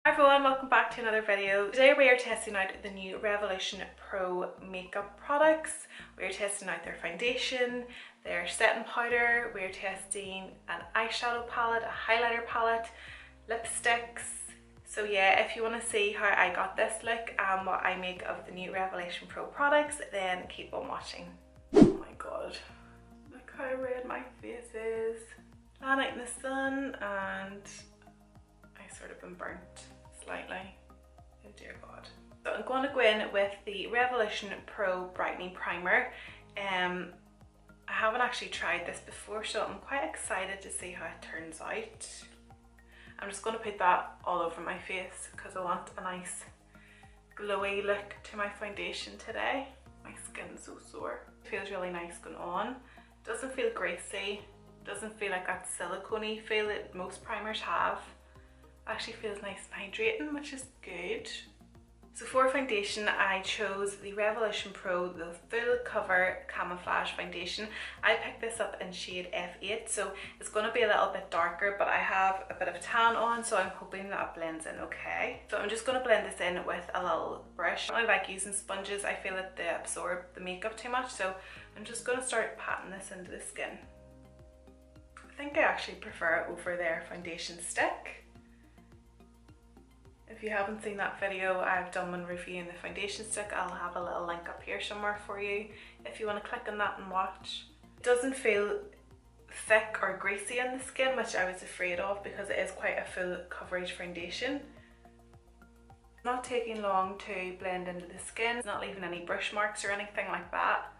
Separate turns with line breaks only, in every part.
Hi everyone, welcome back to another video. Today we are testing out the new Revolution Pro makeup products. We are testing out their foundation, their setting powder, we are testing an eyeshadow palette, a highlighter palette, lipsticks. So yeah, if you want to see how I got this look and what I make of the new Revolution Pro products, then keep on watching. Oh my god, look how red my face is. Ran out in the sun and I sort of been burnt slightly. Oh dear god. So I'm going to go in with the Revolution Pro Brightening Primer. I haven't actually tried this before, so I'm quite excited to see how it turns out. I'm just going to put that all over my face because I want a nice glowy look to my foundation today. My skin's so sore. It feels really nice going on. Doesn't feel greasy. Doesn't feel like that silicone-y feel that most primers have. Actually feels nice and hydrating, which is good. So for foundation, I chose the Revolution Pro, the Full Cover Camouflage Foundation. I picked this up in shade F8, so it's going to be a little bit darker, but I have a bit of a tan on, so I'm hoping that it blends in okay. So I'm just going to blend this in with a little brush. I don't like using sponges, I feel that they absorb the makeup too much, so I'm just going to start patting this into the skin. I think I actually prefer it over their foundation stick. If you haven't seen that video I've done when reviewing the foundation stick, I'll have a little link up here somewhere for you if you want to click on that and watch. It doesn't feel thick or greasy in the skin, which I was afraid of because it is quite a full coverage foundation. Not taking long to blend into the skin, it's not leaving any brush marks or anything like that.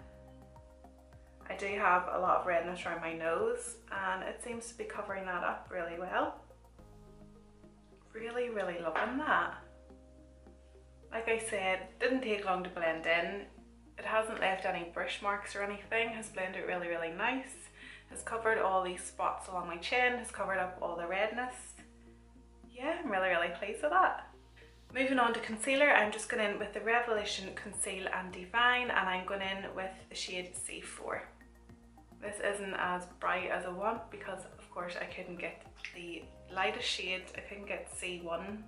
I do have a lot of redness around my nose and it seems to be covering that up really well. Really loving that. Like I said, it didn't take long to blend in. It hasn't left any brush marks or anything. Has blended really nice. Has covered all these spots along my chin. Has covered up all the redness. Yeah, I'm really pleased with that. Moving on to concealer, I'm just going in with the Revolution Conceal and Define, and I'm going in with the shade C4. This isn't as bright as I want because of course I couldn't get the lightest shade. I couldn't get C1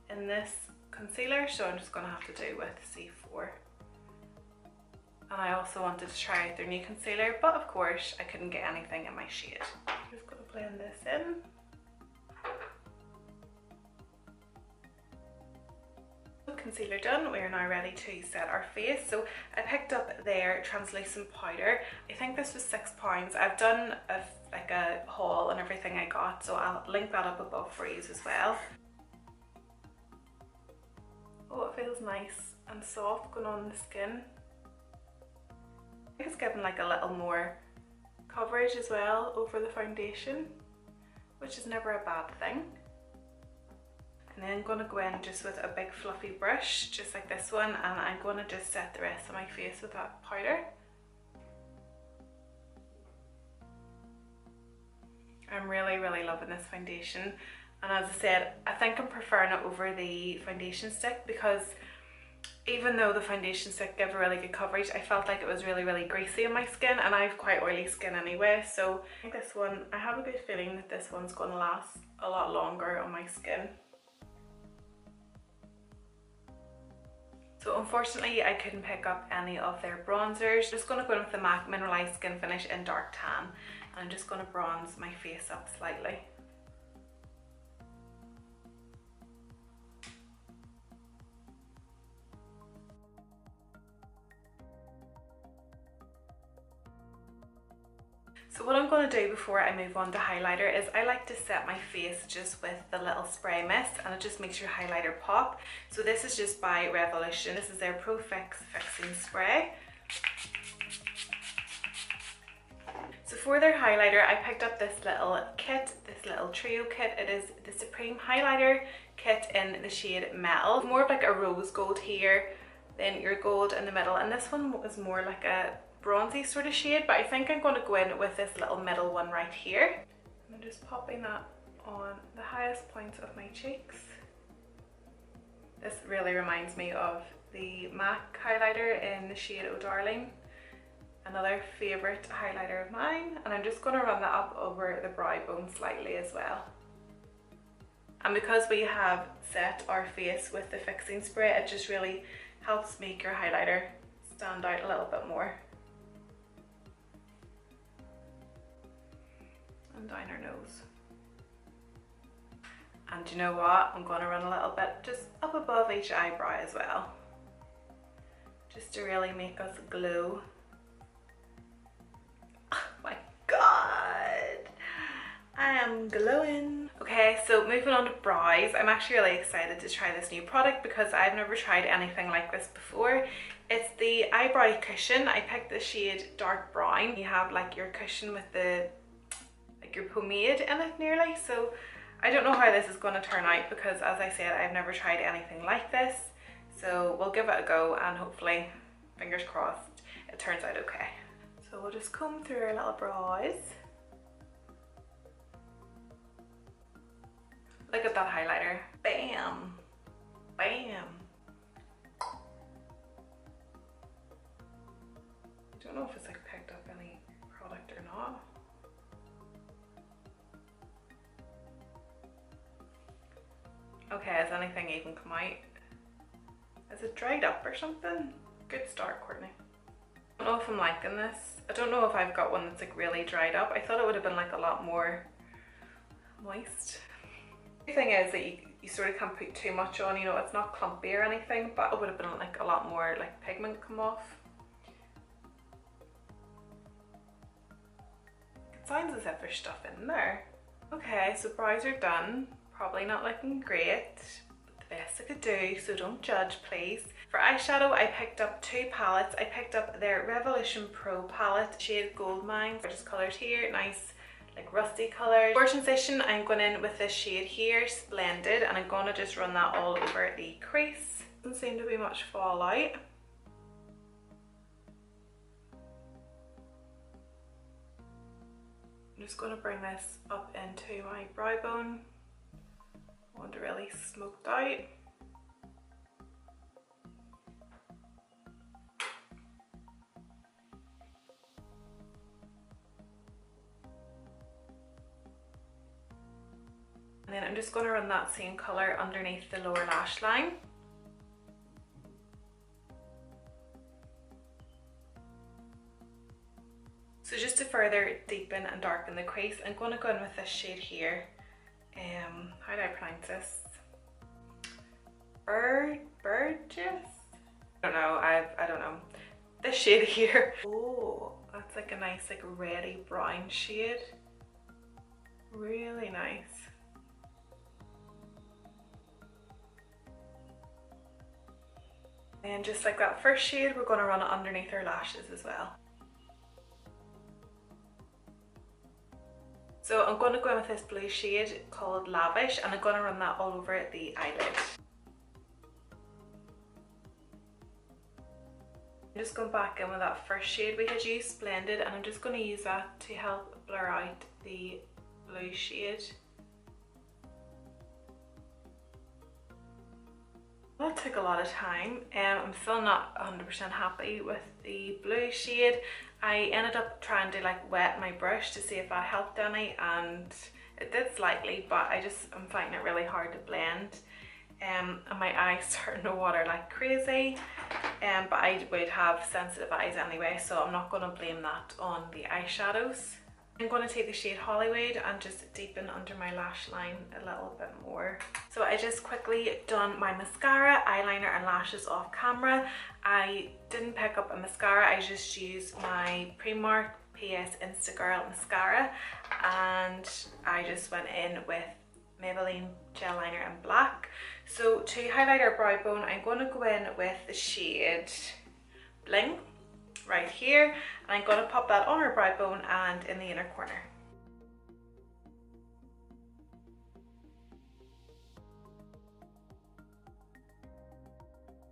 in this concealer, so I'm just going to have to do with C4. And I also wanted to try out their new concealer, but of course I couldn't get anything in my shade. I'm just going to blend this in. Concealer done, we are now ready to set our face. So I picked up their translucent powder. I think this was £6. I've done like a haul and everything I got, so I'll link that up above for you as well. Oh, it feels nice and soft going on the skin. I think it's given like a little more coverage as well over the foundation, which is never a bad thing. And then I'm going to go in just with a big fluffy brush, just like this one, and I'm going to just set the rest of my face with that powder. I'm really loving this foundation, and as I said, I think I'm preferring it over the foundation stick because even though the foundation stick gave a really good coverage, I felt like it was really greasy on my skin, and I have quite oily skin anyway, so I think this one, I have a good feeling that this one's going to last a lot longer on my skin. So unfortunately I couldn't pick up any of their bronzers. Just going to go in with the MAC Mineralized Skin Finish in Dark Tan. And I'm just going to bronze my face up slightly. So what I'm going to do before I move on to highlighter is I like to set my face just with the little spray mist, and it just makes your highlighter pop. So this is just by Revolution. This is their Pro Fix Fixing Spray. So for their highlighter, I picked up this little kit, this little trio kit. It is the Supreme Highlighter Kit in the shade Metal. More of like a rose gold here, then your gold in the middle, and this one was more like a bronzy sort of shade, but I think I'm going to go in with this little middle one right here. I'm just popping that on the highest points of my cheeks. This really reminds me of the MAC highlighter in the shade Oh Darling, another favourite highlighter of mine, and I'm just going to run that up over the brow bone slightly as well. And because we have set our face with the fixing spray, it just really helps make your highlighter stand out a little bit more. And down our nose. And you know what? I'm going to run a little bit just up above each eyebrow as well, just to really make us glow. Oh my god, I am glowing. Okay, so moving on to brows. I'm actually really excited to try this new product because I've never tried anything like this before. It's the eyebrow cushion. I picked the shade dark brown. You have like your cushion with the your pomade in it nearly, so I don't know how this is going to turn out because, as I said, I've never tried anything like this, so we'll give it a go and hopefully, fingers crossed, it turns out okay. So we'll just comb through our little brows. Look at that highlighter. Bam! Bam! I don't know if it's like picked up any product or not. Okay, has anything even come out? Is it dried up or something? Good start, Courtney. I don't know if I'm liking this. I don't know if I've got one that's like really dried up. I thought it would have been like a lot more moist. The thing is that you sort of can't put too much on, you know, it's not clumpy or anything, but it would have been like a lot more like pigment come off. It sounds as if there's stuff in there. Okay, so brows are done. Probably not looking great, but the best I could do, so don't judge please. For eyeshadow, I picked up two palettes. I picked up their Revolution Pro palette, shade Goldmine. Gorgeous colours here, nice like rusty colours. For transition, I'm going in with this shade here, Splendid, and I'm going to just run that all over the crease. Doesn't seem to be much fallout. I'm just going to bring this up into my brow bone. I want it really smoked out. And then I'm just going to run that same colour underneath the lower lash line. So just to further deepen and darken the crease, I'm going to go in with this shade here. How do I pronounce this? Burgess? I don't know, I don't know. This shade here. Oh, that's like a nice like reddy brown shade. Really nice. And just like that first shade, we're going to run it underneath our lashes as well. So I'm going to go in with this blue shade called Lavish, and I'm going to run that all over the eyelid. I'm just going back in with that first shade we had used, Splendid, and I'm just going to use that to help blur out the blue shade. That took a lot of time. I'm still not 100% happy with the blue shade. I ended up trying to like wet my brush to see if that helped any, and it did slightly, but I'm finding it really hard to blend. And my eyes starting to water like crazy, but I would have sensitive eyes anyway, so I'm not going to blame that on the eyeshadows. I'm going to take the shade Hollywood and just deepen under my lash line a little bit more. So I just quickly done my mascara, eyeliner and lashes off camera. I didn't pick up a mascara, I just used my Primark PS Instagirl mascara, and I just went in with Maybelline gel liner in black. So to highlight our brow bone, I'm going to go in with the shade Bling right here, and I'm going to pop that on our brow bone and in the inner corner.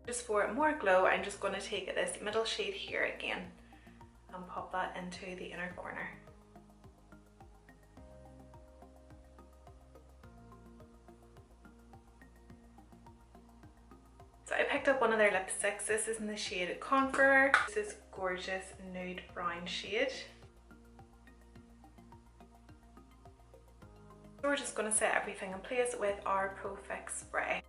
Just for more glow, I'm just going to take this middle shade here again and pop that into the inner corner. So I picked up one of their lipsticks. This is in the shade Conqueror. This is gorgeous nude brown shade. So we're we're just going to set everything in place with our Pro Fix spray.